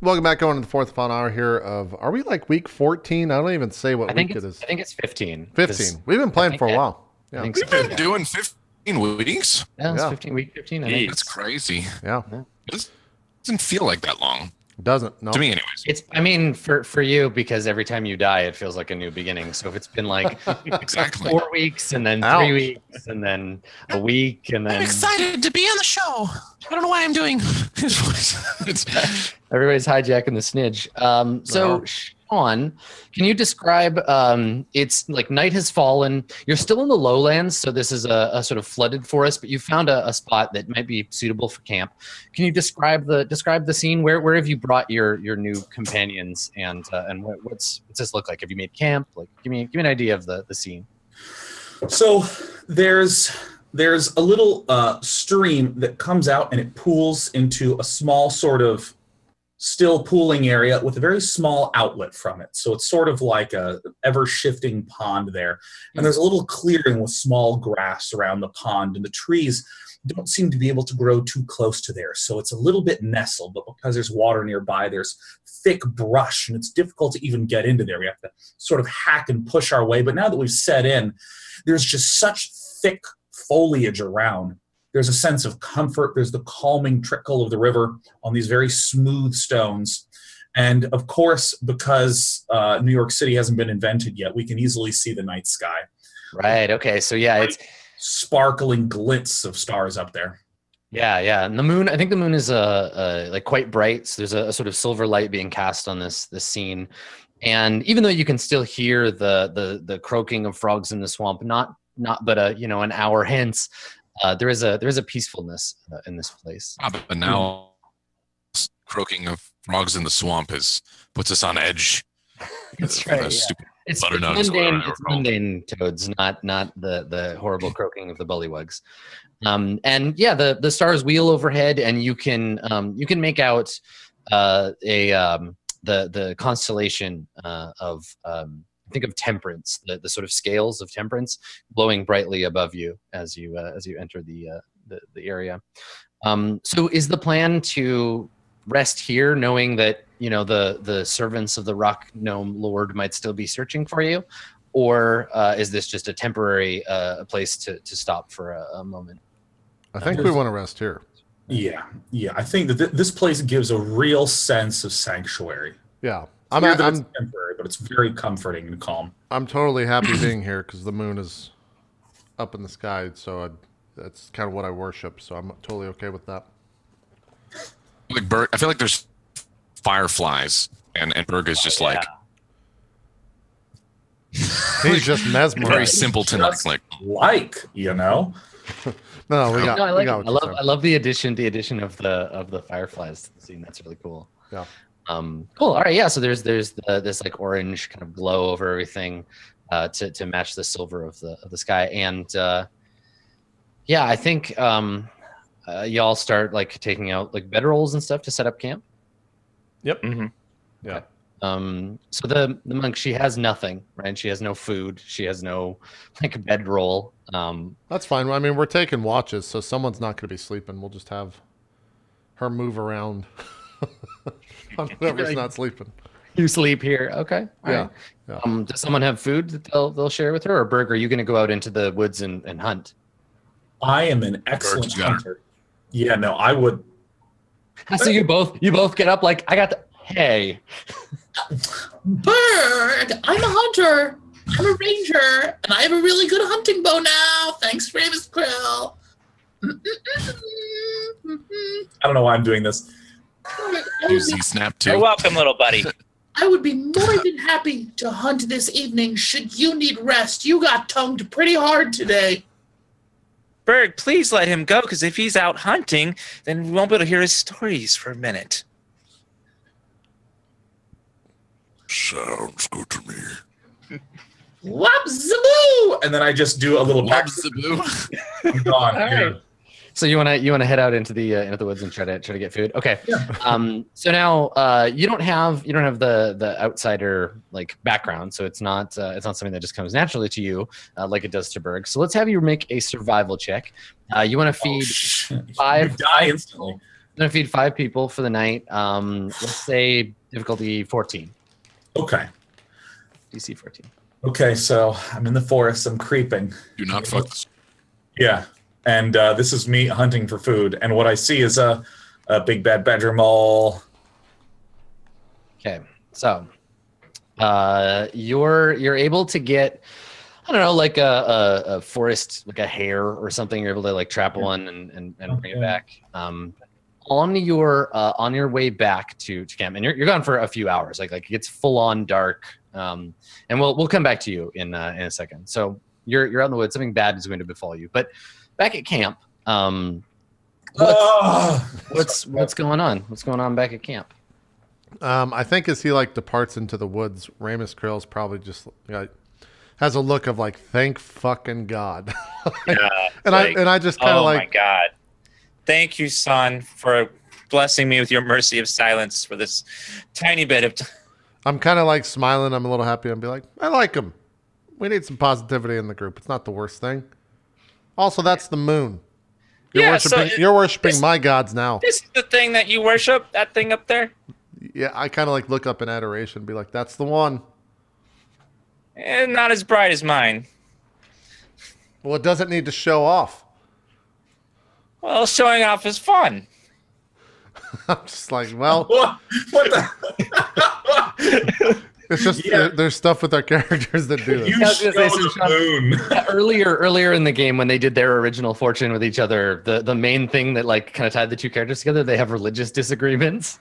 Welcome back on to the fourth final hour here of, are we like week 14? I don't even say what week it is. I think it's 15. 15. We've been playing for a while. Yeah. I think We've been doing 15 weeks? Yeah, it's 15, week 15. I think. That's crazy. Yeah. It doesn't feel like that long. It doesn't, no. To me, anyways. I mean, for you, because every time you die, it feels like a new beginning. So if it's been like exactly 4 weeks and then 3 weeks and then a week and then... I'm excited to be on the show. I don't know why I'm doing his voice. Everybody's hijacking the snidge. So, Sean, can you describe, it's like night has fallen. You're still in the lowlands, so this is a sort of flooded forest, but you found a spot that might be suitable for camp. Can you describe the scene? Where have you brought your new companions, and what's this look like? Have you made camp? Like, give me an idea of the scene. So there's a little stream that comes out and it pools into a small sort of still pooling area with a very small outlet from it. So it's sort of like a ever-shifting pond there. And there's a little clearing with small grass around the pond, and the trees don't seem to be able to grow too close to there. So it's a little bit nestled, but because there's water nearby, there's thick brush, and it's difficult to even get into there. We have to sort of hack and push our way. But now that we've set in, there's just such thick foliage around. There's a sense of comfort. There's the calming trickle of the river on these very smooth stones. And of course, because New York City hasn't been invented yet, we can easily see the night sky. Right. Okay. So yeah, it's sparkling glints of stars up there. Yeah. And the moon, I think the moon is like quite bright. So there's a sort of silver light being cast on this scene. And even though you can still hear the croaking of frogs in the swamp, not but an hour hence, there is a peacefulness in this place. But now croaking of frogs in the swamp puts us on edge. That's right. It's mundane toads, not the horrible croaking of the bullywugs. And yeah, the stars wheel overhead, and you can make out the constellation of think of temperance, the sort of scales of temperance glowing brightly above you as you enter the area. So is the plan to rest here, knowing that the servants of the rock gnome lord might still be searching for you, or is this just a temporary place to stop for a moment? I think we want to rest here. Yeah. I think that this place gives a real sense of sanctuary. Yeah. I'm temporary, but it's very comforting and calm. I'm totally happy being here because the moon is up in the sky, so that's kind of what I worship. So I'm totally okay with that. Like Berg, I feel like there's fireflies, and Berg is just like he's just mesmerized. Very simpleton, No, I love the addition of the fireflies to the scene. That's really cool. Yeah. Cool. All right. Yeah. So there's this like orange kind of glow over everything to match the silver of the sky. And yeah, I think y'all start like taking out like bedrolls and stuff to set up camp. Yep. Mm-hmm. Yeah. So the monk, she has nothing, right? She has no food. She has no like bedroll. That's fine. I mean, we're taking watches, so someone's not going to be sleeping. We'll just have her move around. On whoever's not sleeping. You sleep here, okay? Yeah. Does someone have food that they'll share with her, or Berg? Are you going to go out into the woods and hunt? I am an excellent hunter. Yeah, no, I would. So you both get up like I got the hey. Berg, I'm a hunter. I'm a ranger, and I have a really good hunting bow now. Thanks, Ravis Krill. I don't know why I'm doing this. Snap too. You're welcome, little buddy. I would be more than happy to hunt this evening should you need rest. You got tongued pretty hard today. Berg, please let him go, because if he's out hunting, then we won't be able to hear his stories for a minute. Sounds good to me. Wop zaboo! And then I just do a little wop zaboo. I'm gone. All right. So you wanna head out into the woods and try to get food. Okay. Yeah. So now you don't have the outsider like background, so it's not something that just comes naturally to you like it does to Berg. So let's have you make a survival check. You want to feed 5. You die instantly. gonna feed 5 people for the night. Let's say difficulty 14. Okay. DC 14. Okay, so I'm in the forest. I'm creeping. Do not fuck this. Yeah, and this is me hunting for food, and what I see is a big bad badger mole. Okay, so you're able to get, I don't know, like a forest, like a hare or something. You're able to like trap one and bring it back. On your way back to camp, and you're gone for a few hours. Like it gets full on dark. And we'll come back to you in a second. So you're out in the woods. Something bad is going to befall you. But back at camp, what's going on? What's going on back at camp? I think as he like departs into the woods, Ramus Krill's probably just has a look of like, thank fucking God. I just kind of like, oh my God, thank you, son, for blessing me with your mercy of silence for this tiny bit of time. I'm kind of like smiling. I'm a little happy. I'm be like, I like him. We need some positivity in the group. It's not the worst thing. Also, that's the moon. You're worshiping my gods now. This is the thing that you worship, that thing up there? Yeah, I kind of like look up in adoration and be like, that's the one. And not as bright as mine. Well, it doesn't need to show off. Well, showing off is fun. I'm just like, well, What the? it's just there's stuff with our characters that do You this. show the moon. Earlier in the game when they did their original fortune with each other, the main thing that like kind of tied the two characters together, they have religious disagreements.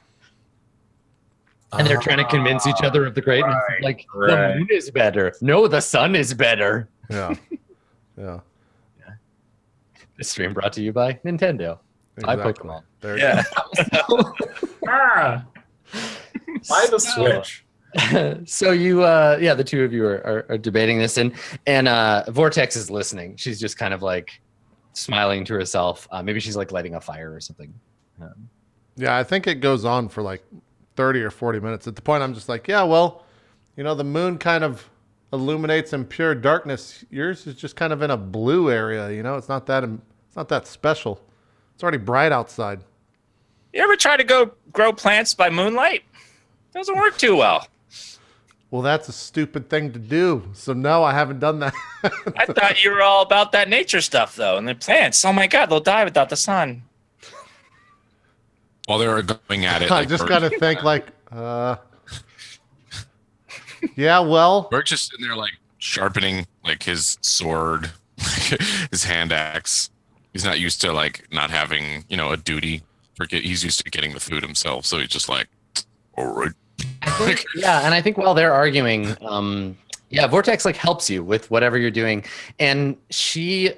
And they're trying to convince each other of the greatness. Like, the moon is better. No, the sun is better. Yeah. Yeah. This stream brought to you by Nintendo. Exactly. I Pokemon. There you Buy the Switch. So you, the two of you are debating this, and Vortex is listening. She's just kind of like smiling to herself. Maybe she's like lighting a fire or something. Yeah, I think it goes on for like 30 or 40 minutes. At the point, I'm just like, yeah, well, the moon kind of illuminates in pure darkness. Yours is just kind of in a blue area. It's not that special. It's already bright outside. You ever try to go grow plants by moonlight? Doesn't work too well. Well, that's a stupid thing to do. So no, I haven't done that. I thought you were all about that nature stuff, though. And the plants, oh my God, they'll die without the sun. While they were going at it, I just got to think like, yeah, well. Berg's just sitting there like sharpening like his sword, his hand axe. He's not used to like not having, a duty. He's used to getting the food himself. So he's just like, all right. And I think while they're arguing, Vortex like helps you with whatever you're doing, and she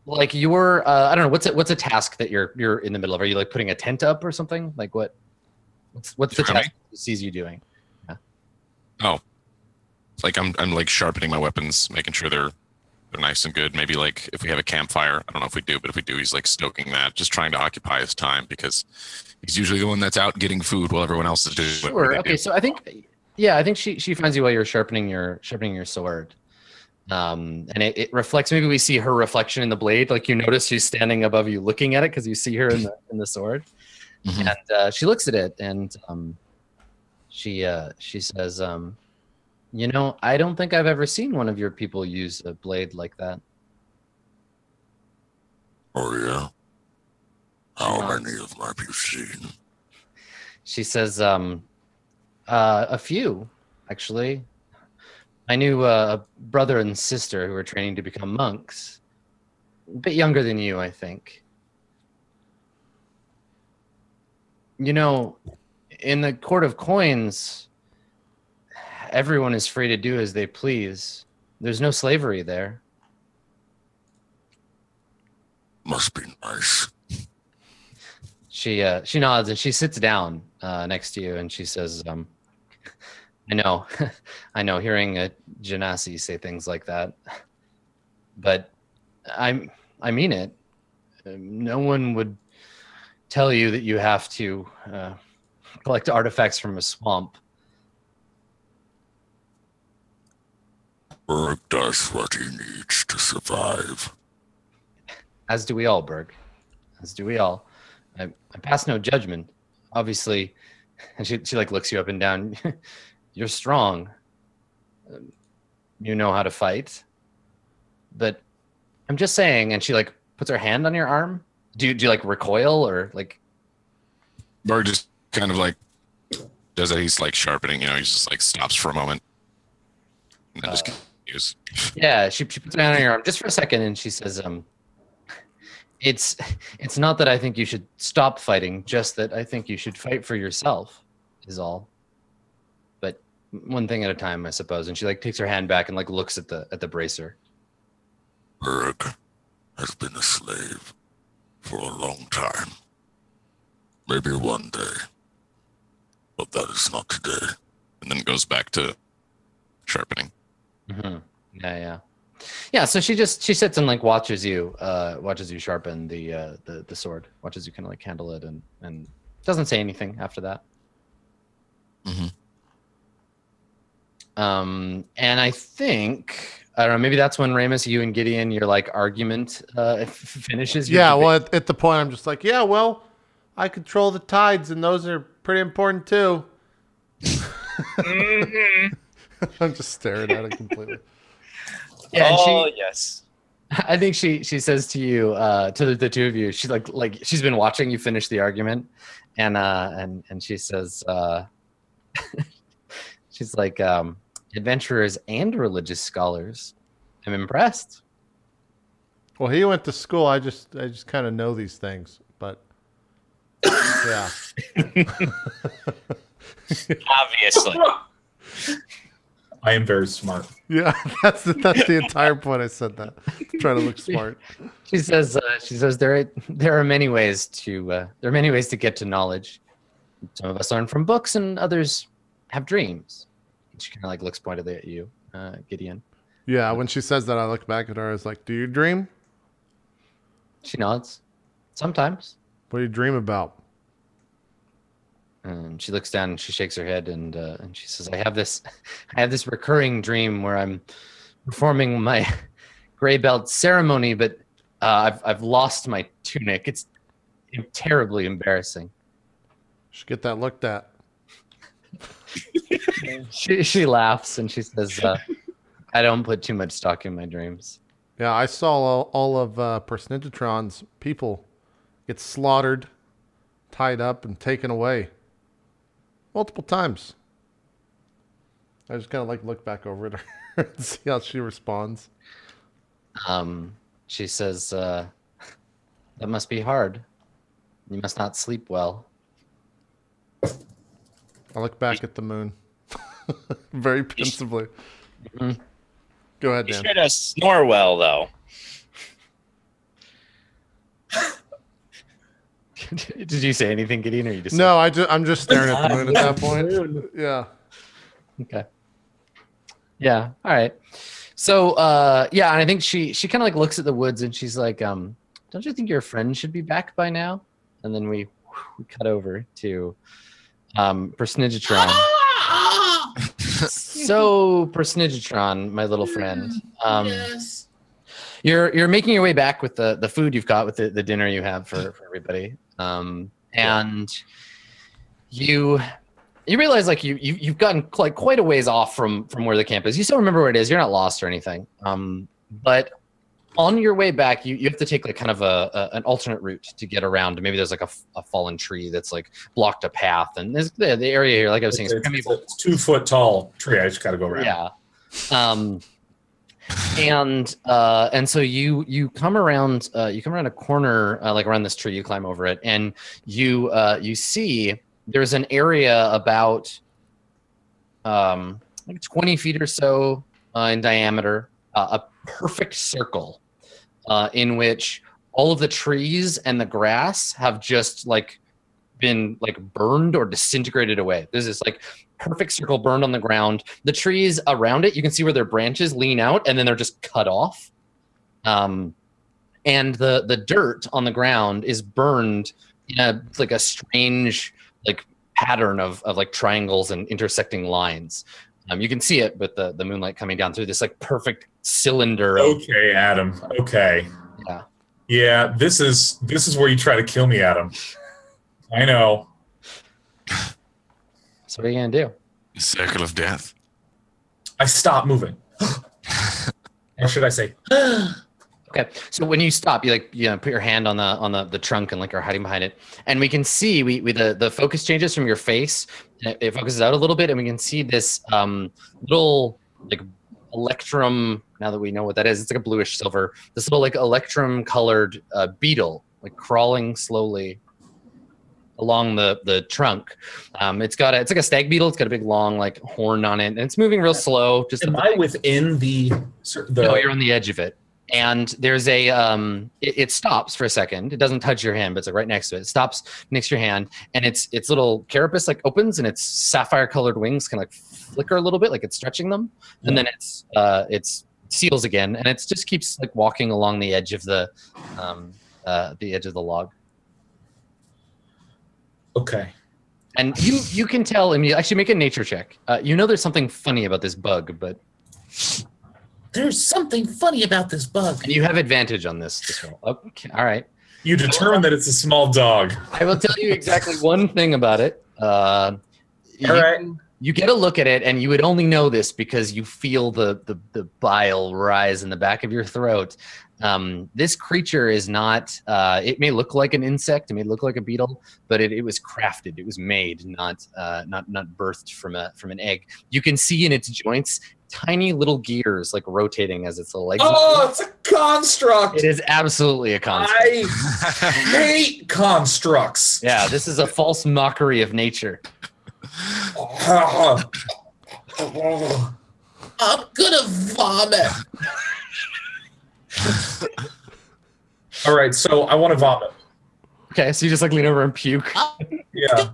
like you're I don't know, what's a task that you're in the middle of? Are you like putting a tent up or something? Like what's the task she sees you doing? Yeah. Oh, it's like I'm like sharpening my weapons, making sure they're nice and good. Maybe like if we have a campfire, I don't know if we do, but if we do, he's like stoking that, just trying to occupy his time because he's usually the one that's out getting food while everyone else is doing. Sure. Okay. So I think she finds you while you're sharpening your sword, and it reflects. Maybe we see her reflection in the blade. Like you notice she's standing above you, looking at it because you see her in the sword, and she looks at it and she says, I don't think I've ever seen one of your people use a blade like that. Oh yeah. How many of my have you seen? She says, a few, actually. I knew a brother and sister who were training to become monks. A bit younger than you, I think. In the Court of Coins, everyone is free to do as they please. There's no slavery there. Must be nice. She nods and she sits down next to you and she says, I know, hearing a Genasi say things like that, but I mean it. No one would tell you that you have to collect artifacts from a swamp. Berg does what he needs to survive. As do we all, Berg. As do we all. I pass no judgment, obviously. And she like looks you up and down. You're strong. You know how to fight. But I'm just saying, and she like puts her hand on your arm. Do you like recoil or like? Or just kind of like does it. He's like sharpening, you know, he just like stops for a moment and then just continues. Yeah, she puts her hand on your arm just for a second and she says, it's not that I think you should stop fighting, just that I think you should fight for yourself is all. But one thing at a time, I suppose. And she like takes her hand back and like looks at the bracer. Berg has been a slave for a long time. Maybe one day. But that is not today. And then goes back to sharpening. Mm-hmm. Yeah. So she sits and like watches you sharpen the sword, watches you kind of like handle it, and doesn't say anything after that. Mm-hmm. And I think I don't know. Maybe that's when Ramus, you and Gideon, your like argument finishes. Yeah. Well, at the point, I'm just like, yeah. Well, I control the tides, and those are pretty important too. Mm-hmm. I'm just staring at it completely. Yeah, and yes. I think she says to you, to the two of you, she's like she's been watching you finish the argument, and she says, she's like, adventurers and religious scholars, I'm impressed. Well, he went to school. I just kind of know these things, but yeah. Obviously. I am very smart. Yeah, that's the entire point. I said that, trying to look smart. She says there are many ways to get to knowledge. Some of us learn from books, and others have dreams. She kind of like looks pointedly at you, Gideon. Yeah, when she says that, I look back at her. I was like, "Do you dream?" She nods. Sometimes. What do you dream about? And she looks down and she shakes her head and she says, I have this recurring dream where I'm performing my gray belt ceremony, but I've lost my tunic. It's terribly embarrassing. Should get that looked at. She laughs and she says, I don't put too much stock in my dreams. Yeah, I saw all of Persnitatron's people get slaughtered, tied up, and taken away. Multiple times. I just kind of like look back over at her and see how she responds. She says, that must be hard. You must not sleep well. I look back at the moon. Very pensively. Mm-hmm. Go ahead, You Dan. sure does snore well, though. Did you say anything, Gideon, or you just No, I'm just staring at the moon at that point. Yeah. Okay. Yeah. All right. So, yeah, and I think she kind of like looks at the woods and she's like, don't you think your friend should be back by now? And then we cut over to Persnigatron. So, Persnigatron, my little friend, Yes. you're making your way back with the food you've got, with the dinner you have for everybody. And you realize like you've gotten like quite a ways off from where the camp is. You still remember where it is. You're not lost or anything. But on your way back, you have to take like kind of an alternate route to get around. Maybe there's like a fallen tree that's like blocked a path, and there's the area here, like I was saying, It's a 2 foot tall tree. I just got to go around. Yeah. And so you come around a corner, like around this tree. You climb over it, and you see there's an area about like 20 feet or so in diameter, a perfect circle in which all of the trees and the grass have just like been like burned or disintegrated away. There's this like perfect circle burned on the ground. The trees around it, you can see where their branches lean out and then they're just cut off. And the dirt on the ground is burned in a strange like pattern of like triangles and intersecting lines. You can see it with the moonlight coming down through this like perfect cylinder. Okay, Adam. Okay. Yeah. Yeah, this is where you try to kill me, Adam. I know. So what are you gonna do? Circle of death. I stop moving. Or should I say? Okay, so when you stop, you put your hand on the trunk and are hiding behind it, and we can see the focus changes from your face. And it focuses out a little bit, and we can see this little electrum. Now that we know what that is, it's like a bluish silver. This little electrum colored beetle crawling slowly along the trunk. It's like a stag beetle. It's got a big long horn on it, and it's moving real slow. Just am I within the? No, you're on the edge of it. And there's it stops for a second. It doesn't touch your hand, but it's right next to it. It stops next to your hand, and its little carapace opens, and its sapphire-colored wings kind of flicker a little bit, like it's stretching them, and then it seals again, and it just keeps walking along the edge of the log. Okay. And you can tell, and you actually make a nature check. There's something funny about this bug, but. There's something funny about this bug. And you have advantage on this roll. Okay, all right. You determine that it's a small dog. I will tell you exactly one thing about it. All right. You get a look at it, and you would only know this because you feel the bile rise in the back of your throat. This creature is not. It may look like an insect. It may look like a beetle, but it was crafted. It was made, not birthed from an egg. You can see in its joints tiny little gears rotating as its little legs. Oh, it's a construct. It is absolutely a construct. I hate constructs. Yeah, this is a false mockery of nature. I'm gonna vomit. All right, so I want to vomit. Okay, so you just lean over and puke. Yeah.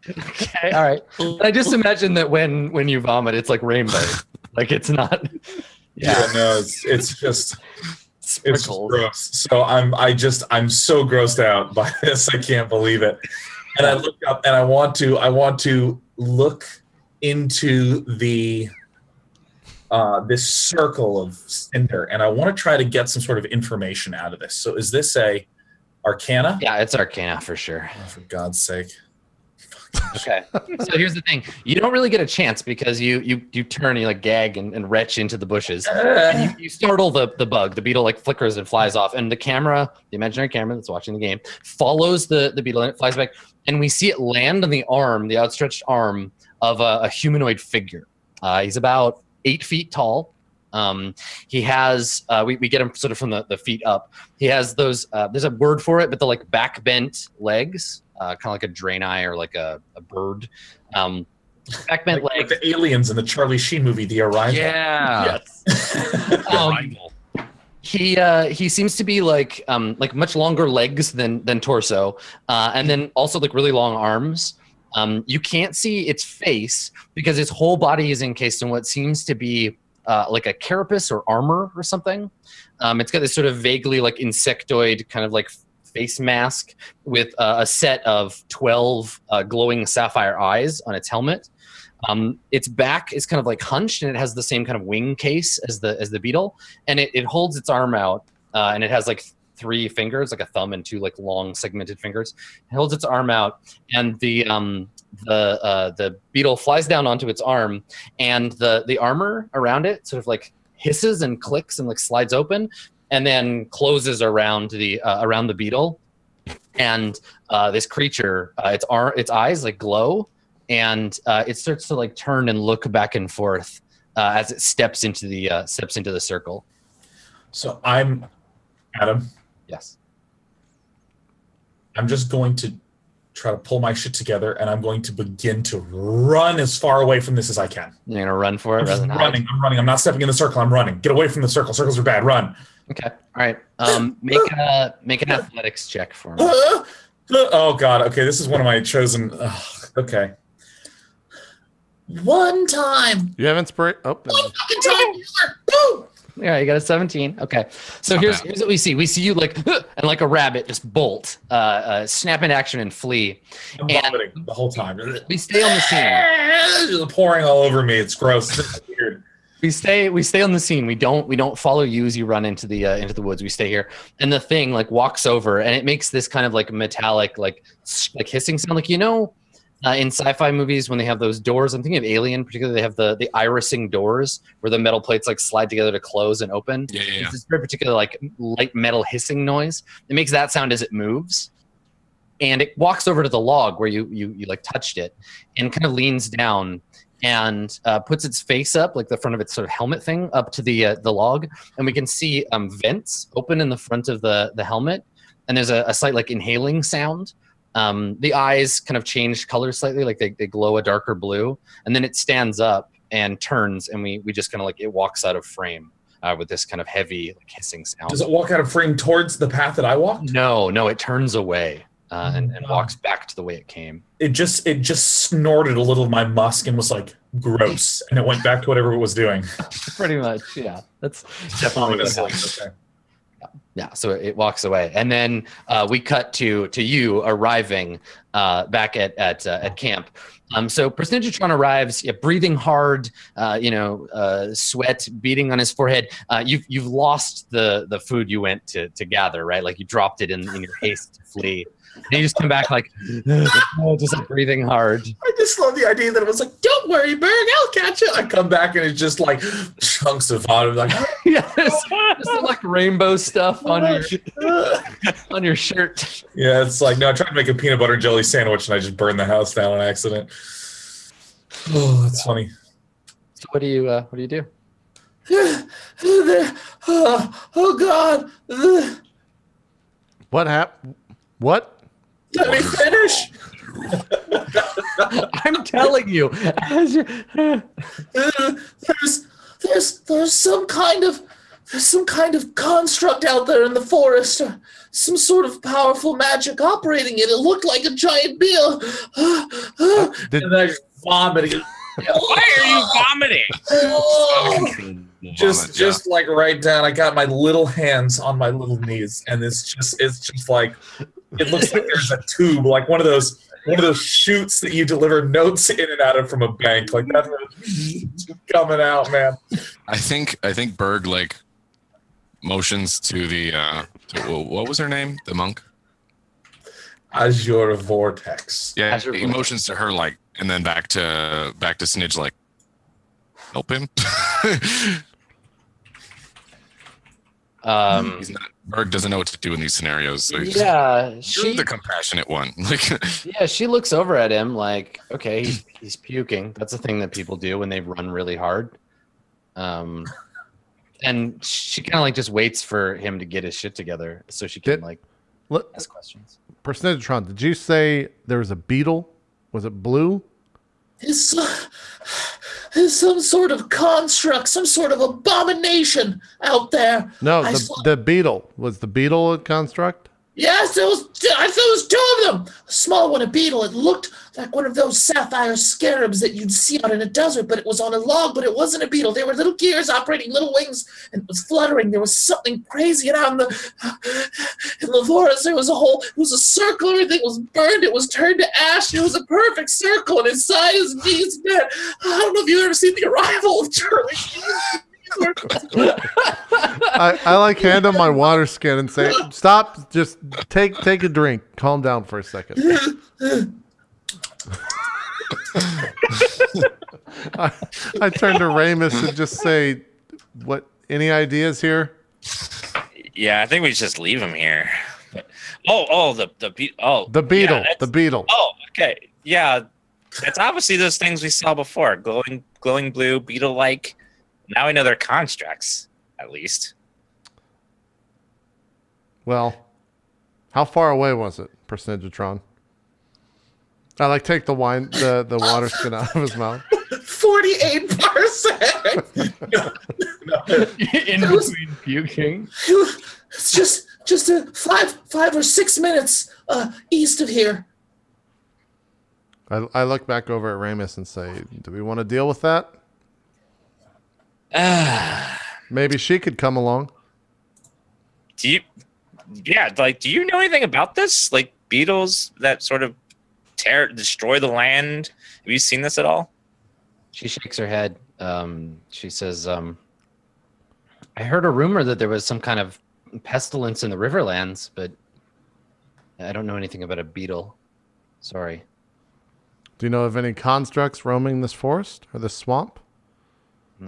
Okay, all right. I just imagine that when you vomit, it's like rainbow. It's not. Yeah, no, it's just gross. So I'm so grossed out by this. I can't believe it. And I look up and I want to look into the this circle of cinder, and I want to try to get some sort of information out of this. So is this a Arcana? Yeah, it's Arcana for sure. Oh, for God's sake. Okay. So here's the thing. You don't really get a chance because you turn, you gag and retch into the bushes. And you startle the bug. The beetle flickers and flies off. And the camera, the imaginary camera that's watching the game, follows the beetle and it flies back. And we see it land on the arm, the outstretched arm of a humanoid figure. He's about 8 feet tall. He has, we get him sort of from the feet up. He has those, there's a word for it, but the back bent legs. Kind of like a draenei or a bird. Back bent legs. Like the aliens in the Charlie Sheen movie, The Arrival. Yeah. Yes. He seems to be much longer legs than torso, and then also really long arms. You can't see its face because its whole body is encased in what seems to be a carapace or armor or something. It's got this sort of vaguely insectoid kind of face mask with a set of 12 glowing sapphire eyes on its helmet. Its back is kind of hunched, and it has the same kind of wing case as the beetle, and it holds its arm out, and it has 3 fingers, a thumb and 2 long segmented fingers. It holds its arm out, and the beetle flies down onto its arm, and the armor around it sort of hisses and clicks and slides open, and then closes around the beetle, and this creature, its eyes glow, and it starts to turn and look back and forth as it steps into the circle. So I'm Adam. Yes. I'm just going to try to pull my shit together, and I'm going to begin to run as far away from this as I can. You're gonna run for it. I'm running. I'm not stepping in the circle. I'm running. Get away from the circle. Circles are bad. Run. Okay. All right. Make an athletics check for me. Oh God. Okay. This is one of my chosen. Okay. One time. You have inspiration. Oh, One fucking time. Boom. Yeah, you got a 17. Okay. So here's what we see. We see you and like a rabbit just bolt, snap into action and flee. I'm vomiting the whole time. We stay on the scene. It's pouring all over me. It's gross. It's weird. we stay on the scene. We don't follow you as you run into the woods. We stay here, and the thing like walks over, and it makes this kind of like metallic like hissing sound, like in sci-fi movies when they have those doors. I'm thinking of Alien, particularly. They have the irising doors where the metal plates like slide together to close and open. Yeah. It's this very particular like light metal hissing noise. It makes that sound as it moves, and it walks over to the log where you like touched it, and kind of leans down and puts its face up, like the front of its sort of helmet thing, up to the log, and we can see vents open in the front of the helmet, and there's a slight like inhaling sound. The eyes kind of change color slightly, like they glow a darker blue, and then it stands up and turns, and we just kind of like it walks out of frame with this kind of heavy like hissing sound. Does it walk out of frame towards the path that I walked? No, it turns away and walks back to the way it came. It just snorted a little of my musk and was like gross, and it went back to whatever it was doing. Pretty much, yeah. That's definitely what happened. Okay. Yeah, so it walks away, and then we cut to you arriving back at camp. So Persnidgetron arrives, breathing hard, sweat beating on his forehead. You've lost the food you went to gather, right? Like you dropped it in your haste to flee. And you just come back like, just like breathing hard. I just love the idea that it was like, don't worry, Berg, I'll catch it. I come back and it's just like chunks of fodder. Like, yeah, there's like rainbow stuff on your shirt. Yeah, it's like, no, I tried to make a peanut butter and jelly sandwich and I just burned the house down on accident. Oh, that's funny. So what do you do? Oh God. What happened? What? Let me finish. I'm telling you. There's some kind of construct out there in the forest, some sort of powerful magic operating it. It looked like a giant beetle. And I just vomited. Why are you vomiting? Oh. Just like right down. I got my little hands on my little knees, and it's just like it looks like there's a tube, like one of those chutes that you deliver notes in and out of from a bank. Like that's coming out, man. I think Berg like motions to the what was her name? The monk? Azure Vortex. Yeah, he motions to her like, and then back to Snidge like, help him. Berg doesn't know what to do in these scenarios. So you're the compassionate one. Like, yeah, she looks over at him like, okay, he's puking. That's a thing that people do when they run really hard. And she kind of like just waits for him to get his shit together so she can ask questions. Persnidgetron, did you say there was a beetle? Was it blue? Is some sort of construct, some sort of abomination out there. No, the beetle. Was the beetle a construct? Yes, I thought it was two of them. A small one, a beetle. It looked like one of those sapphire scarabs that you'd see out in a desert, but it was on a log, but it wasn't a beetle. They were little gears operating little wings, and it was fluttering. There was something crazy around in the forest. There was it was a circle. Everything was burned. It was turned to ash. It was a perfect circle, and inside is Dee's bed. I don't know if you've ever seen The Arrival of Charlie Sheen. I like hand him my water skin and say, stop, just take a drink. Calm down for a second. I turn to Ramus and just say, what, any ideas here? Yeah, I think we just leave him here. The beetle. The beetle. Oh, okay. Yeah, that's obviously those things we saw before. Glowing blue, beetle-like. Now we know they're constructs, at least. Well, how far away was it, Persnidgetron? I like take the water skin out of his mouth. 48 parsecs. In between puking. It's just a 5 or 6 minutes east of here. I look back over at Ramus and say, do we want to deal with that? Maybe she could come along. Do you know anything about this? Like beetles that sort of destroy the land? Have you seen this at all? She shakes her head. She says, I heard a rumor that there was some kind of pestilence in the Riverlands, but I don't know anything about a beetle. Sorry. Do you know of any constructs roaming this forest or this swamp?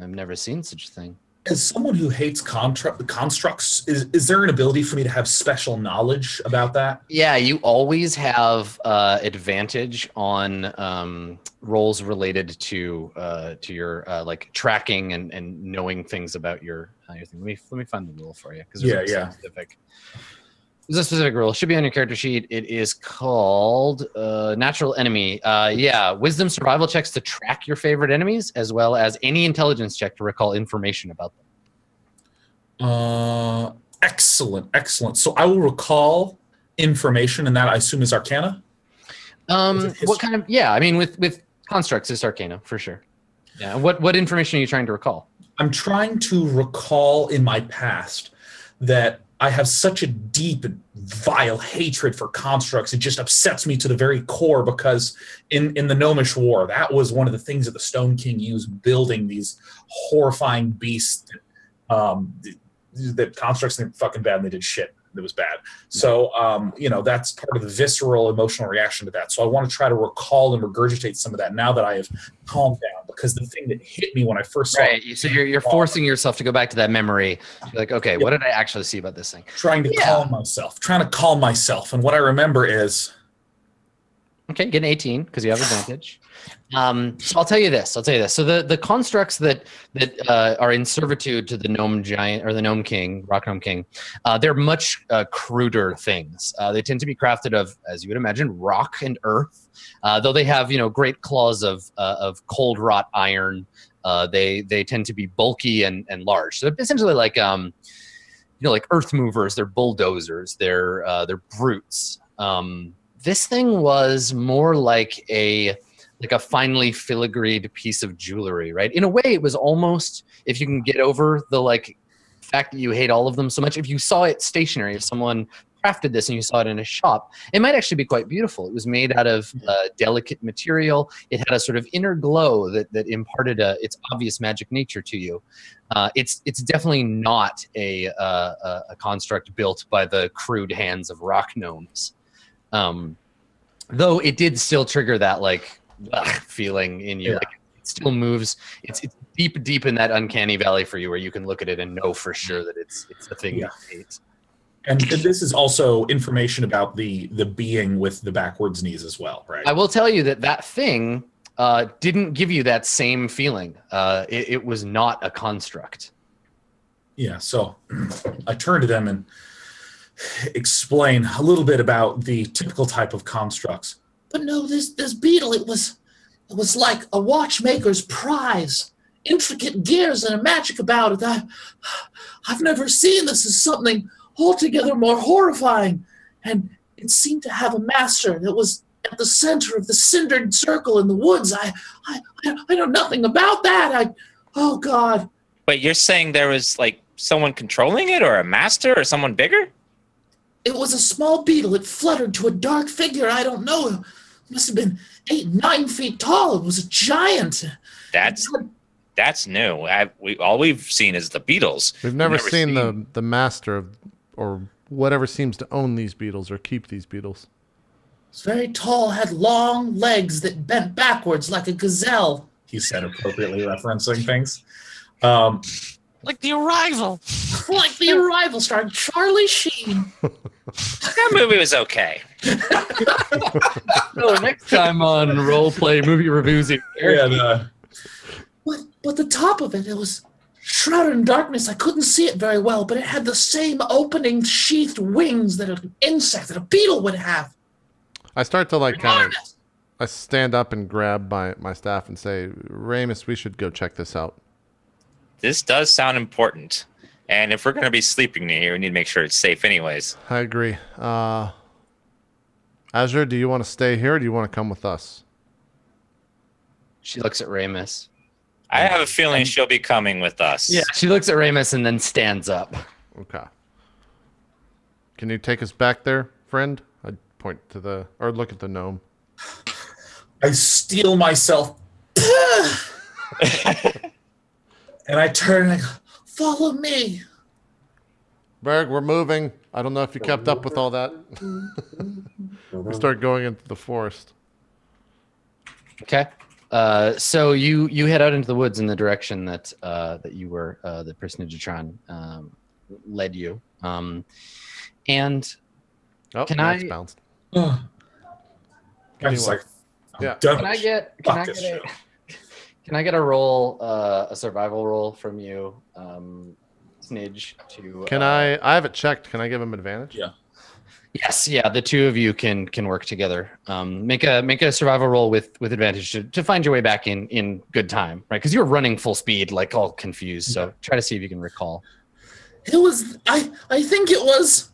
I've never seen such a thing. As someone who hates constructs, is there an ability for me to have special knowledge about that? Yeah, you always have advantage on roles related to your like tracking and knowing things about your thing. Let me find the rule for you because there's a specific. There's a specific rule. It should be on your character sheet. It is called Natural Enemy. Yeah, Wisdom survival checks to track your favorite enemies, as well as any intelligence check to recall information about them. Excellent. So I will recall information, and that I assume is Arcana? What kind of... Yeah, I mean, with constructs, it's Arcana, for sure. Yeah, what information are you trying to recall? I'm trying to recall in my past that I have such a deep and vile hatred for constructs. It just upsets me to the very core because in the Gnomish War, that was one of the things that the Stone King used building these horrifying beasts that constructs were fucking bad and they did shit. It was bad. So, that's part of the visceral emotional reaction to that. So I want to try to recall and regurgitate some of that now that I have calmed down, because the thing that hit me when I first saw it. So you're forcing yourself to go back to that memory. You're like, okay, what did I actually see about this thing? Trying to calm myself. And what I remember is... Okay, get an 18 because you have advantage. So I'll tell you this. So the constructs that are in servitude to the gnome giant or the gnome king, rock gnome king, they're much cruder things. They tend to be crafted of, as you would imagine, rock and earth. Though they have great claws of cold wrought iron. They tend to be bulky and large. So they're essentially like like earth movers. They're bulldozers. They're brutes. This thing was more like a finely filigreed piece of jewelry, right? In a way, it was almost, if you can get over the fact that you hate all of them so much, if you saw it stationary, if someone crafted this and you saw it in a shop, it might actually be quite beautiful. It was made out of delicate material. It had a sort of inner glow that imparted its obvious magic nature to you. It's definitely not a construct built by the crude hands of rock gnomes. Though it did still trigger that feeling in you. It still moves. It's deep in that uncanny valley for you, where you can look at it and know for sure that it's the thing you hate. And this is also information about the being with the backwards knees as well, right? I will tell you that thing didn't give you that same feeling. It was not a construct. Yeah. So I turn to them and explain a little bit about the typical type of constructs. But no, this beetle, it was like a watchmaker's prize. Intricate gears and a magic about it. I've never seen this as something altogether more horrifying. And it seemed to have a master that was at the center of the cindered circle in the woods. I know nothing about that. Oh God. Wait, you're saying there was someone controlling it, or a master, or someone bigger? It was a small beetle. It fluttered to a dark figure. I don't know. It must have been 8-9 feet tall. It was a giant. That's new. All we've seen is the beetles. We've never seen the master or whatever seems to own these beetles or keep these beetles. It was very tall, had long legs that bent backwards like a gazelle. He said, appropriately referencing things. Like The Arrival. Like The Arrival, starring Charlie Sheen. That movie was okay. So next time on RollPlay Movie Reviews, But the top of it was shrouded in darkness. I couldn't see it very well, but it had the same opening sheathed wings that an insect, that a beetle would have. I start to I stand up and grab my staff and say, Ramus, we should go check this out. This does sound important. And if we're going to be sleeping near here, we need to make sure it's safe anyways. I agree. Azure, do you want to stay here or do you want to come with us? She looks at Ramus. I have a feeling she'll be coming with us. Yeah, she looks at Ramus and then stands up. Okay. Can you take us back there, friend? I point to or look at the I steel myself. And I turn and I go, follow me. Berg, we're moving. I don't know if you kept up with all that. We start going into the forest. Okay. So you head out into the woods in the direction that that you were that Personagetron led you. And Oh, can Max I bounced. I'm Give me just one. like, Yeah. done. can I get Fuck this show. can I get a roll a survival roll from you, Snidge, to Can I have it checked. Can I give him advantage? Yeah. Yes, yeah, the two of you can work together. Make a survival roll with advantage to find your way back in good time, right? Because you were running full speed, like all confused. So try to see if you can recall. It was, I think it was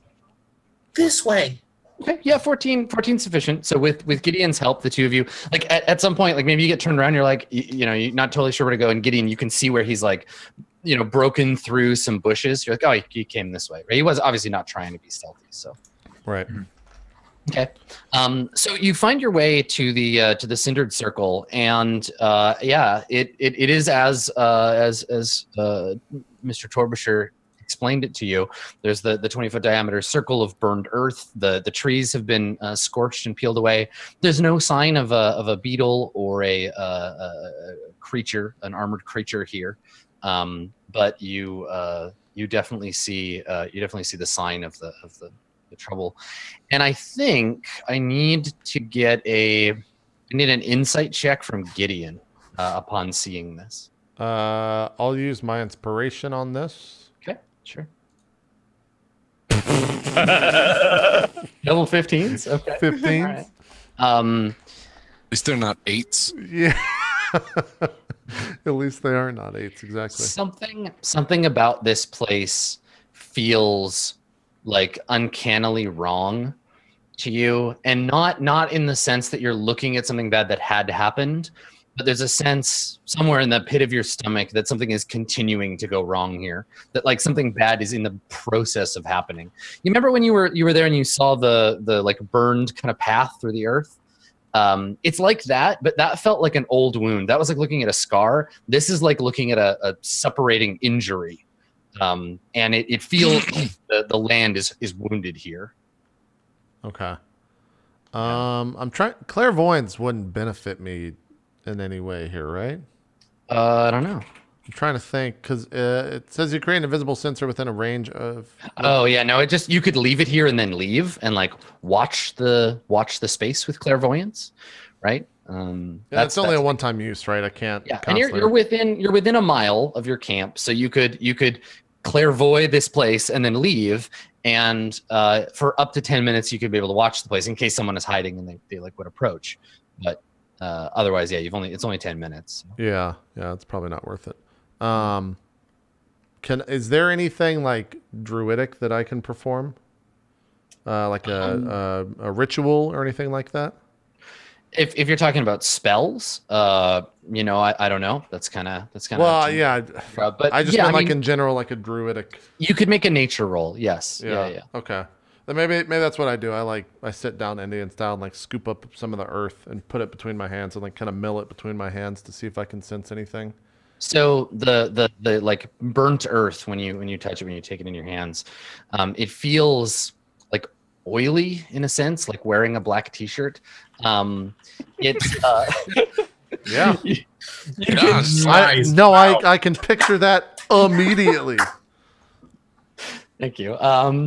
this way. Okay, yeah, 14 sufficient. So with Gideon's help, the two of you, like at some point, like maybe you get turned around, you're like, you know, you're not totally sure where to go, and Gideon, you can see where he's like, you know, broken through some bushes. You're like, oh, he came this way, right? He was obviously not trying to be stealthy, so. Right. Okay. So you find your way to the cindered circle, and yeah, it is as Mr. Torbisher explained it to you. There's the 20-foot diameter circle of burned earth. The trees have been scorched and peeled away. There's no sign of a beetle or a creature, an armored creature here, but you definitely see the sign of the trouble. And I think I need to get an insight check from Gideon upon seeing this. I'll use my inspiration on this. Okay, sure. Double 15s. Okay. 15s. All right. At least they're not 8s. Yeah. At least they are not 8s, exactly. Something about this place feels like uncannily wrong to you, and not in the sense that you're looking at something bad that had happened, but there's a sense somewhere in the pit of your stomach that something is continuing to go wrong here, that like something bad is in the process of happening. You remember when you were there and you saw the like burned kind of path through the earth? It's like that, but that felt like an old wound. That was like looking at a scar. This is like looking at a separating injury. And it feels like the land is wounded here. Okay. I'm trying. Clairvoyance wouldn't benefit me in any way here, right? I don't know. I'm trying to think because it says you create an invisible sensor within a range of. Oh yeah, no. You could leave it here and then leave and like watch the space with clairvoyance, right? That's only a one-time use, right? I can't. Yeah, and you're within a mile of your camp, so you could clairvoy this place and then leave, and for up to 10 minutes you could be able to watch the place in case someone is hiding and they like would approach. But otherwise, yeah, it's only 10 minutes. Yeah, it's probably not worth it. Is there anything like druidic that I can perform, like a ritual or anything like that? If you're talking about spells, you know, I don't know. That's kind of. Well, yeah, but I just yeah, meant like in general, like a druidic. You could make a nature roll. Yes. Yeah. Okay. Then maybe that's what I do. I sit down Indian style and like scoop up some of the earth and put it between my hands and like kind of mill it between my hands to see if I can sense anything. So the like burnt earth when you touch it, when you take it in your hands, it feels like oily in a sense, like wearing a black t-shirt. It's yeah. Yes. I can picture that immediately. Thank you.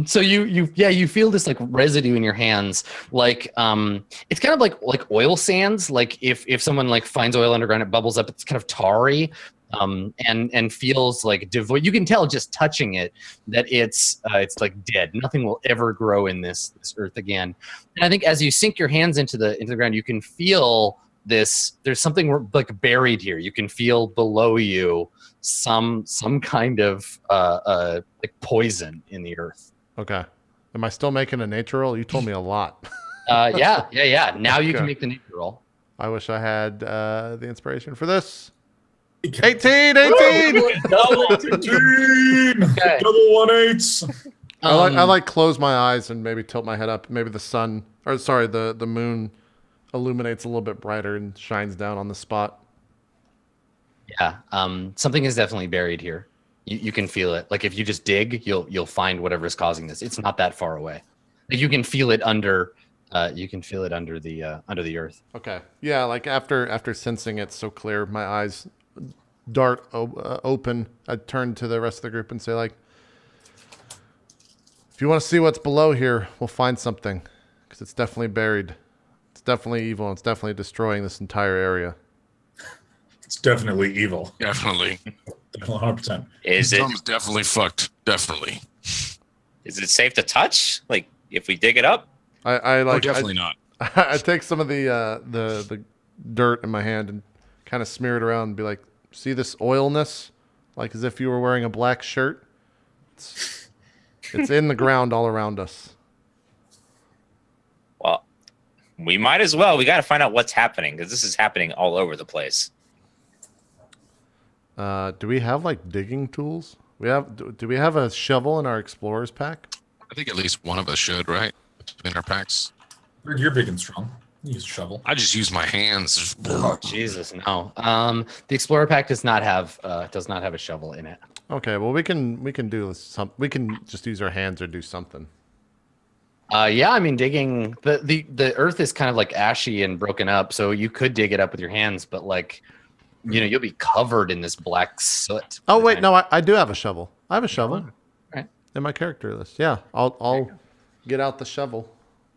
So you feel this like residue in your hands, like it's kind of like oil sands. Like if someone like finds oil underground, it bubbles up. It's kind of tarry, and feels like devoid. You can tell just touching it that it's like dead. Nothing will ever grow in this earth again. And I think as you sink your hands into the ground, you can feel this. There's something like buried here. You can feel below you some kind of like poison in the earth. Okay. Am I still making a nature roll? You told me a lot. Yeah. Now you can Okay. make the nature roll. I wish I had the inspiration for this. Okay. 18! Double 18! Okay. Double 1/8. I like close my eyes and maybe tilt my head up. Maybe the moon illuminates a little bit brighter and shines down on the spot. Yeah, something is definitely buried here. You can feel it. Like if you just dig, you'll find whatever is causing this. It's not that far away. Like you can feel it under. You can feel it under the earth. Okay. Yeah, like after sensing it so clear, my eyes dart open. I turn to the rest of the group and say, like, if you want to see what's below here, we'll find something, because it's definitely buried. It's definitely evil. And it's definitely destroying this entire area. It's definitely evil. Definitely. 100%. Something's definitely fucked. Definitely. Is it safe to touch? Like if we dig it up? I like. Definitely not. I take some of the dirt in my hand and kind of smear it around and be like, see this oilness? Like as if you were wearing a black shirt. It's in the ground all around us. Well, we might as well. We got to find out what's happening because this is happening all over the place. Do we have like digging tools? Do we have a shovel in our explorer's pack? I think at least one of us should, right? Between our packs. You're big and strong. You use a shovel. I just use my hands. Oh Jesus, no. The Explorer Pack does not have a shovel in it. Okay, well we can do some. We can just use our hands or do something. Yeah, I mean digging the earth is kind of like ashy and broken up, so you could dig it up with your hands, but like, you know, you'll be covered in this black soot. Oh wait, no, I do have a shovel. I have a shovel. Right. In my character list. Yeah, I'll get out the shovel.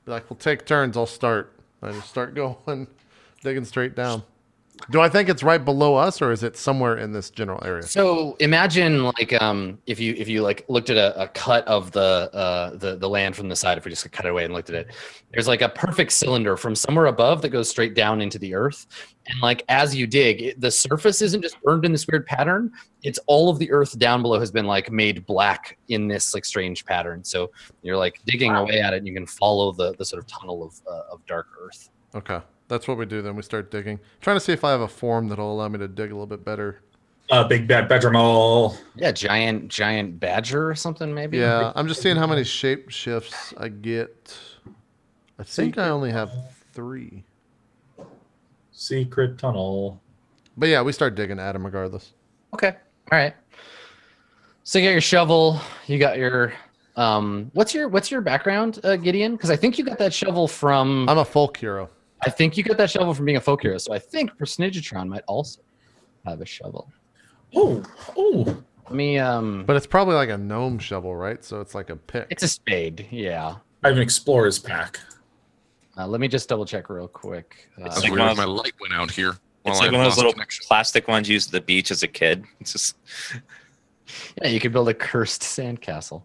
Be like, we'll take turns. I'll start. I just start going, digging straight down. Do I think it's right below us, or is it somewhere in this general area? So imagine like if you like looked at a cut of the land from the side, if we just cut it away and looked at it, there's like a perfect cylinder from somewhere above that goes straight down into the earth. And like as you dig, the surface isn't just burned in this weird pattern. It's all of the earth down below has been like made black in this like strange pattern. So you're like digging away at it, and you can follow the sort of tunnel of dark earth. Okay. That's what we do then. We start digging. Trying to see if I have a form that'll allow me to dig a little bit better. Big bad bedroom mole. Yeah, giant badger or something maybe. Yeah, I'm just seeing how many shape shifts I get. I think I only have 3. Secret tunnel. But yeah, we start digging at him regardless. Okay. All right. So you got your shovel. You got your what's your background, Gideon? Because I think you got that shovel from. I'm a folk hero. I think you got that shovel from being a folk hero. So I think Personagetron might also have a shovel. Oh. Let me But it's probably like a gnome shovel, right? So it's like a pick. It's a spade. Yeah. I have an explorer's pack. Let me just double check real quick. It's Like like one of my light went out here. It's while like I one of those lost little connection. plastic ones used at the beach as a kid. It's just Yeah, you could build a cursed sandcastle.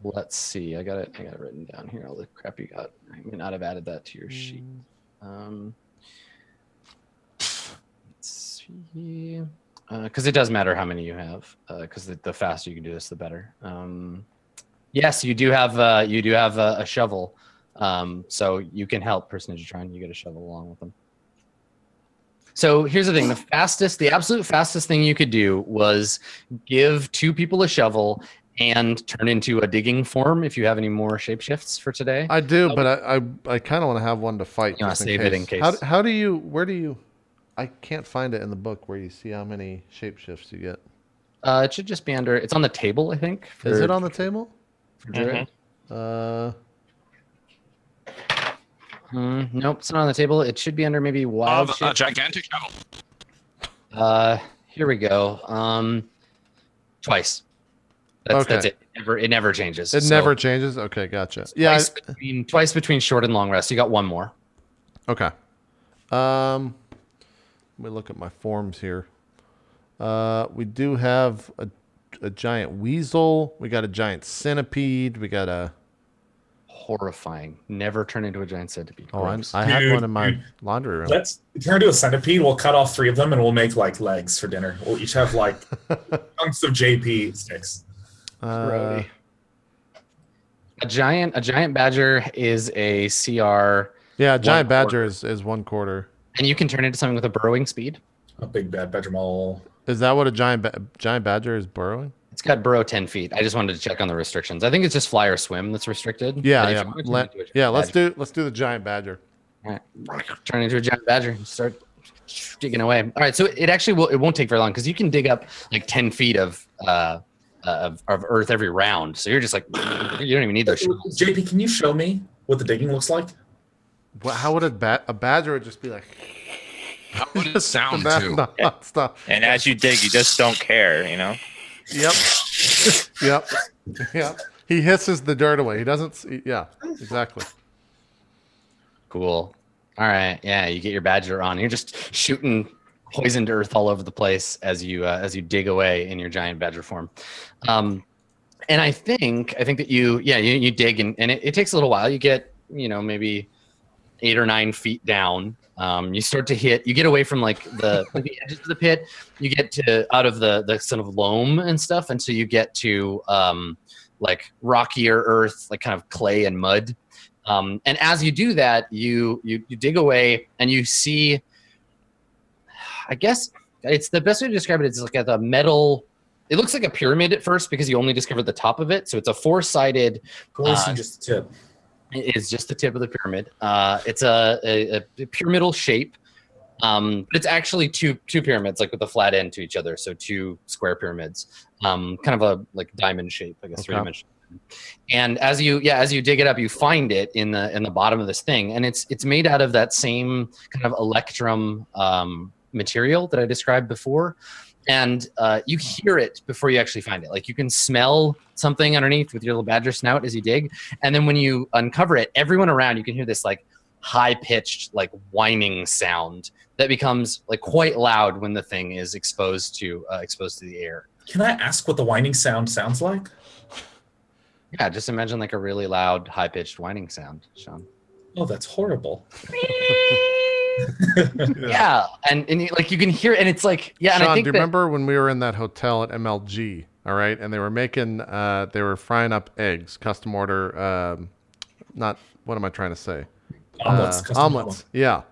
Let's see. I got it written down here. All the crap you got. I may not have added that to your sheet. Let's see. Because it does matter how many you have. Because the faster you can do this, the better. Yes, you do have a shovel. So you can help Personagetron. You get a shovel along with them. So here's the thing: the absolute fastest thing you could do was give 2 people a shovel and turn into a digging form. If you have any more shapeshifts for today, I do, but I kind of want to have one to fight. You want to save it in case. Where do you? I can't find it in the book where you see how many shapeshifts you get. It should just be under. It's on the table, I think. Is it on the table? For Druid? Mhm. Nope, it's not on the table. It should be under maybe wild. A gigantic shovel. Here we go. Twice. That's it. It never changes. It never changes. Okay, gotcha. Yeah. Twice between short and long rest. You got one more. Okay. Let me look at my forms here. We do have a giant weasel. We got a giant centipede. We got a horrifying. Never turn into a giant centipede. Oh, Gross. I have one in my laundry room. Let's turn into a centipede. We'll cut off 3 of them and we'll make like legs for dinner. We'll each have like chunks of JP sticks. A giant badger is a CR. Yeah, a giant 1/4. badger is 1/4. And you can turn into something with a burrowing speed. A big bad bedroom mole. Is that what a giant badger is burrowing? It's got burrow 10 feet. I just wanted to check on the restrictions. I think it's just fly or swim that's restricted. Yeah, But if yeah. you want to turn into a giant Let's badger- do the giant badger. All right. Turn into a giant badger and start digging away. All right, so it actually will. It won't take very long because you can dig up like 10 feet of earth every round. So you're just like, you don't even need those shovels. JP, can you show me what the digging looks like? Well, how would a badger would just be like? How would it sound too? Stop. And as you dig, you just don't care, you know? Yep. Yep. He hisses the dirt away. He doesn't. Yeah, exactly. Cool. All right. Yeah, you get your badger on. You're just shooting poisoned earth all over the place as you dig away in your giant badger form. And I think that you dig and it takes a little while. You get maybe 8 or 9 feet down. You start to you get away from like the edges of the pit. You get out of the sort of loam and stuff, and so you get to like rockier earth, like kind of clay and mud. And as you do that, you dig away and you see, I guess it's the best way to describe it. It's like a metal. It looks like a pyramid at first because you only discovered the top of it. So it's a 4-sided. Just the tip. It is just the tip of the pyramid. It's a pyramidal shape, but it's actually two pyramids, like with a flat end to each other. So 2 square pyramids, kind of a like diamond shape, I guess, 3-dimensional. And as you dig it up, you find it in the bottom of this thing, and it's made out of that same kind of electrum material that I described before. And you hear it before you actually find it. Like you can smell something underneath with your little badger snout as you dig. And then when you uncover it, everyone around, you can hear this like high-pitched, like whining sound that becomes like quite loud when the thing is exposed to the air. Can I ask what the whining sound sounds like? Yeah, just imagine like a really loud, high-pitched whining sound, Sean. Oh, that's horrible. Yeah, and like you can hear it, and it's like, yeah. Sean, and I think do you remember when we were in that hotel at MLG? All right, and they were frying up eggs, custom order. What am I trying to say? Omelets. Omelets. Yeah.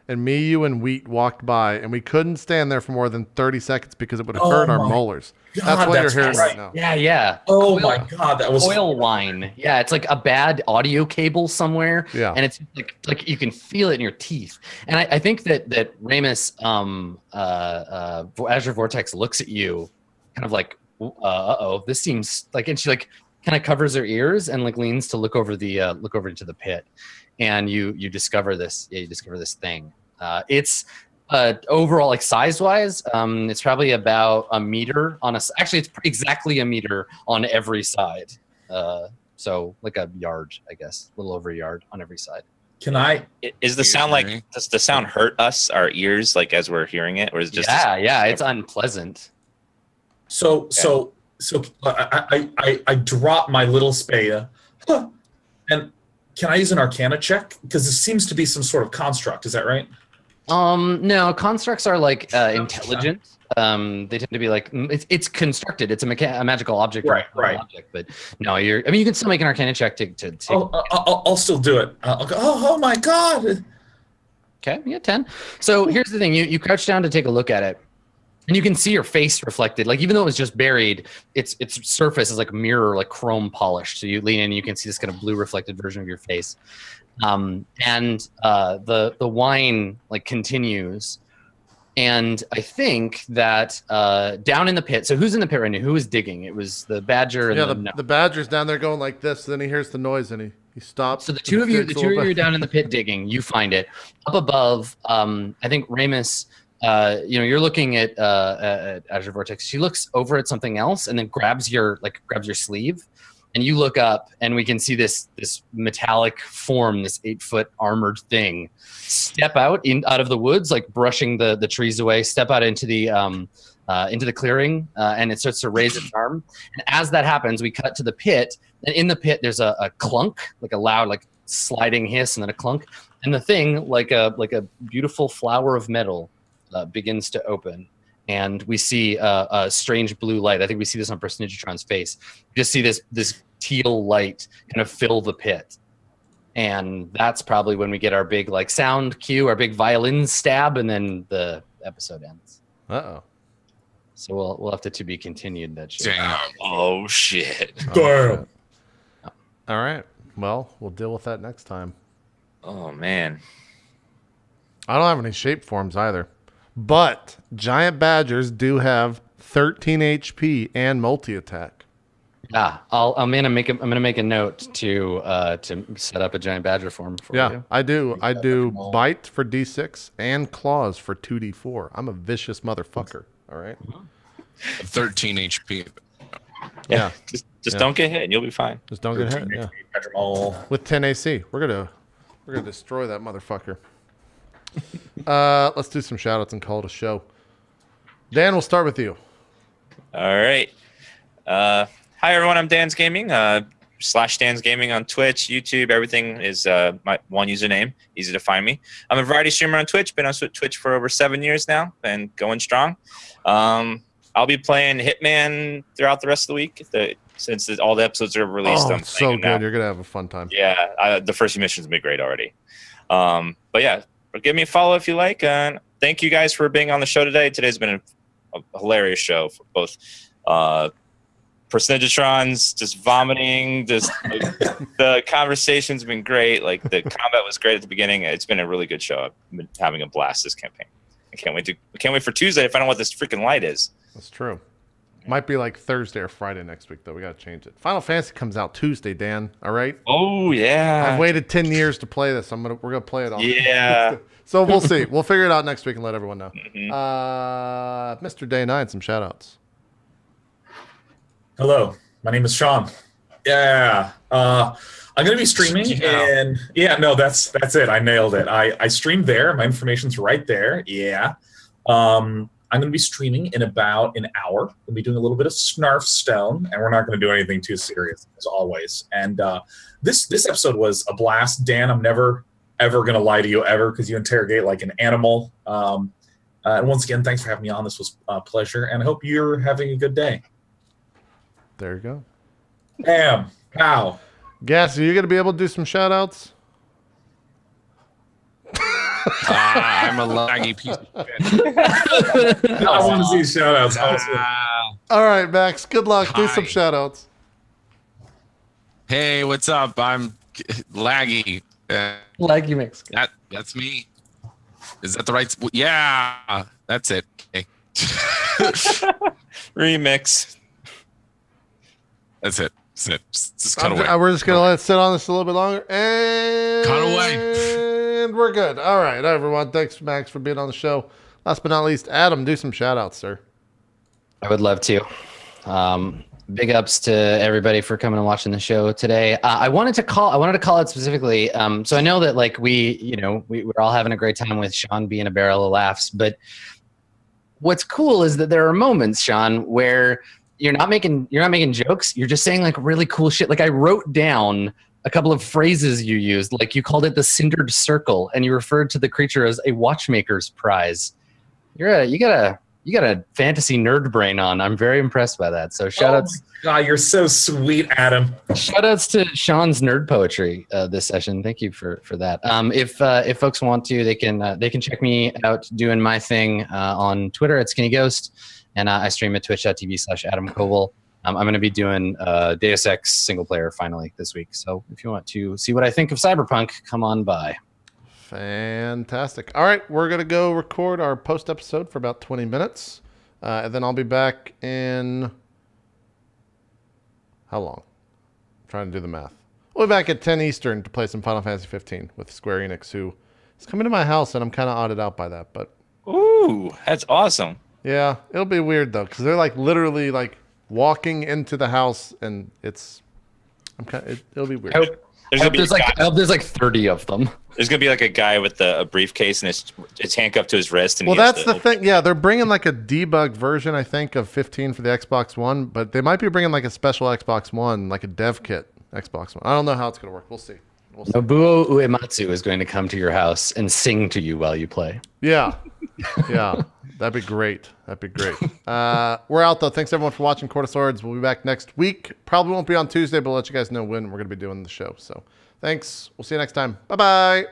And me, you, and Wheat walked by, and we couldn't stand there for more than 30 seconds because it would have hurt our molars. God, that's what you're hearing right now. Yeah. Oh my God, that was oil wine. Yeah, it's like a bad audio cable somewhere. Yeah. And it's like you can feel it in your teeth. And I think that Ramus, Azure Vortex looks at you, kind of like, this seems like, and she like kind of covers her ears and like leans to look over into the pit, and you discover this. Yeah, you discover this thing. It's overall, like size-wise, it's probably about a meter on actually it's exactly a meter on every side. So like a yard, I guess, a little over a yard on every side. Does the sound hurt us, our ears, like as we're hearing it, or is it just? Yeah, it's unpleasant. So I drop my little spade, and can I use an Arcana check? Because this seems to be some sort of construct. Is that right? No, constructs are like intelligent. They tend to be like it's constructed. It's a magical object, right? Object, but no, you can still make an Arcana check to take. I'll still do it. Oh my God. Okay, yeah, 10. So here's the thing: you crouch down to take a look at it, and you can see your face reflected. Like even though it was just buried, its surface is like mirror, like chrome polished. So you lean in, and you can see this kind of blue reflected version of your face. And the wine like continues, and I think that down in the pit. So who's in the pit right now? Who is digging? It was the badger. And the badger's down there going like this. Then he hears the noise and he stops. So the two of you are down in the pit digging. You find it up above. I think Ramus. You're looking at Azure Vortex. She looks over at something else and then grabs your sleeve. And you look up, and we can see this metallic form, this 8-foot armored thing, step out of the woods, like brushing the trees away. Step out into the clearing, and it starts to raise its arm. And as that happens, we cut to the pit, and in the pit there's a clunk, like a loud, like sliding hiss, and then a clunk, and the thing, like a beautiful flower of metal, begins to open. And we see a strange blue light. I think we see this on Personigitron's face. You just see this teal light kind of fill the pit. And that's probably when we get our big like sound cue, our big violin stab, and then the episode ends. Uh-oh. So we'll have to be continued that shit. Damn. Oh shit. Damn. All right. Well, we'll deal with that next time. Oh man. I don't have any shape forms either. But giant badgers do have 13 HP and multi-attack. Yeah, I'm gonna make a note to set up a giant badger form for you. I do. I do bite for D6 and claws for 2D4. I'm a vicious motherfucker. All right. 13 HP. Yeah. Just don't get hit and you'll be fine. Just don't get hit. Yeah. Pedramol. With 10 AC, we're gonna destroy that motherfucker. Let's do some shout outs and call it a show. Dan, we'll start with you. All right. Hi everyone, I'm DansGaming. /DansGaming on Twitch, YouTube, everything is my one username. Easy to find me. I'm a variety streamer on Twitch. Been on Twitch for over 7 years now and going strong. I'll be playing Hitman throughout the rest of the week since all the episodes are released. Oh, so good. Now. You're going to have a fun time. Yeah, the first few missions have been great already. But yeah, give me a follow if you like. Thank you guys for being on the show today. Today's been a hilarious show for both Percentatrons, just vomiting, the conversation's been great. Like the combat was great at the beginning. It's been a really good show. I've been having a blast this campaign. I can't wait for Tuesday to find out what this freaking light is. That's true. Might be like Thursday or Friday next week though. We got to change it. Final Fantasy comes out Tuesday, Dan. All right. Oh yeah. I've waited 10 years to play this. We're gonna play it all. Yeah. So we'll see. We'll figure it out next week and let everyone know. Mm-hmm. Mr. Day 9, some shout outs. Hello, my name is Sean. Yeah, I'm gonna be streaming, and that's it. I nailed it. I streamed there. My information's right there. Yeah, I'm gonna be streaming in about an hour. We'll be doing a little bit of Snarfstone, and we're not gonna do anything too serious as always. And this episode was a blast. Dan, I'm never ever gonna lie to you ever because you interrogate like an animal. And once again, thanks for having me on. This was a pleasure, and I hope you're having a good day. There you go. Bam. Pow. Gassy, you going to be able to do some shout-outs? I'm a laggy piece of shit. I want to see shout-outs. All right, Max. Good luck. Do Hi. some shout-outs. Hey, what's up? I'm laggy. Laggy Mexican. That's me. Is that the right? Yeah, that's it. Okay. Remix. That's it. That's it. Just cut away. We're just going to let it sit on this a little bit longer. And Cut away. And we're good. All right, everyone. Thanks, Max, for being on the show. Last but not least, Adam, do some shout-outs, sir. I would love to. Big ups to everybody for coming and watching the show today. I wanted to call out specifically. So I know that like we're all having a great time with Sean being a barrel of laughs, but what's cool is that there are moments, Sean, where you're not making jokes. You're just saying like really cool shit. Like I wrote down a couple of phrases you used. Like you called it the cindered circle, and you referred to the creature as a watchmaker's prize. You got a fantasy nerd brain on. I'm very impressed by that. So shout outs. God, you're so sweet, Adam. Shout outs to Sean's nerd poetry this session. Thank you for that. If folks want to, they can check me out doing my thing on Twitter at skinnyghost. And I stream at twitch.tv/Adam Koval. I'm going to be doing Deus Ex single player finally this week. So if you want to see what I think of Cyberpunk, come on by. Fantastic. All right, we're going to go record our post episode for about 20 minutes. And then I'll be back in... How long? I'm trying to do the math. We'll be back at 10 Eastern to play some Final Fantasy 15 with Square Enix, who is coming to my house, and I'm kind of odded out by that. But Ooh, that's awesome. yeah, it'll be weird, though, because they're like literally like walking into the house, and it'll be weird. I hope there's like 30 of them. There's gonna be like a guy with a briefcase and it's handcuffed to his wrist. And well, that's the thing. Yeah, they're bringing like a debug version, I think, of 15 for the Xbox One, but they might be bringing like a special Xbox One, like a dev kit Xbox One. I don't know how it's gonna work. We'll see. Nobuo Uematsu is going to come to your house and sing to you while you play. Yeah, yeah, that'd be great. That'd be great. We're out though. Thanks everyone for watching Court of Swords. We'll be back next week. Probably won't be on Tuesday, but I'll let you guys know when we're gonna be doing the show. So thanks. We'll see you next time. Bye bye.